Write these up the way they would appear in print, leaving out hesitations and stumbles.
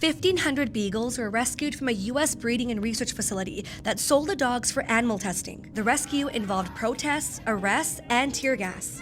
1,500 beagles were rescued from a U.S. breeding and research facility that sold the dogs for animal testing. The rescue involved protests, arrests, and tear gas.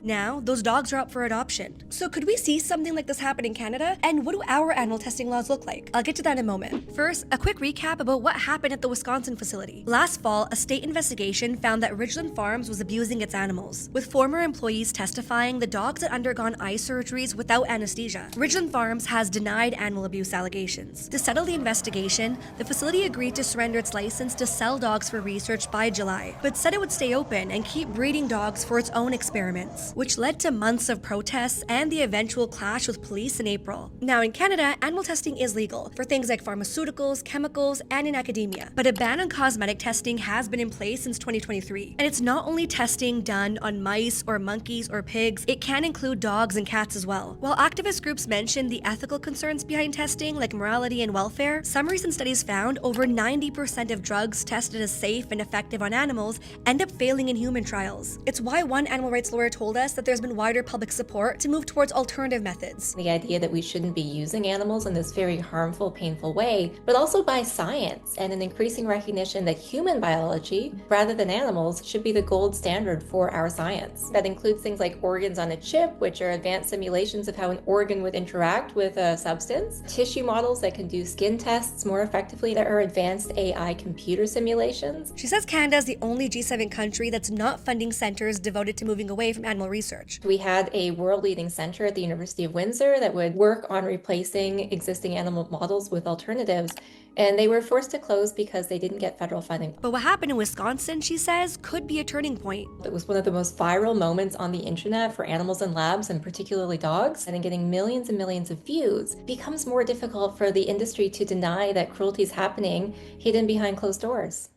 Now, those dogs are up for adoption. So could we see something like this happen in Canada? And what do our animal testing laws look like? I'll get to that in a moment. First, a quick recap about what happened at the Wisconsin facility. Last fall, a state investigation found that Ridglan Farms was abusing its animals, with former employees testifying the dogs had undergone eye surgeries without anesthesia. Ridglan Farms has denied animal abuse allegations. To settle the investigation, the facility agreed to surrender its license to sell dogs for research by July, but said it would stay open and keep breeding dogs for its own experiments, which led to months of protests and the eventual clash with police in April. Now in Canada, animal testing is legal for things like pharmaceuticals, chemicals, and in academia, but a ban on cosmetic testing has been in place since 2023. And it's not only testing done on mice or monkeys or pigs, it can include dogs and cats as well. While activist groups mention the ethical concerns behind testing, like morality and welfare, some recent studies found over 90% of drugs tested as safe and effective on animals end up failing in human trials. It's why one animal rights lawyer told us that there's been wider public support to move towards alternative methods. The idea that we shouldn't be using animals in this very harmful, painful way, but also by science and an increasing recognition that human biology, rather than animals, should be the gold standard for our science. That includes things like organs on a chip, which are advanced simulations of how an organ would interact with a substance, tissue models that can do skin tests more effectively, that are advanced AI computer simulations. She says Canada is the only G7 country that's not funding centers devoted to moving away from animal research. We had a world-leading center at the University of Windsor that would work on replacing existing animal models with alternatives, and they were forced to close because they didn't get federal funding. But what happened in Wisconsin, she says, could be a turning point. It was one of the most viral moments on the internet for animals in labs, and particularly dogs, and getting millions and millions of views. It becomes more difficult for the industry to deny that cruelty is happening hidden behind closed doors.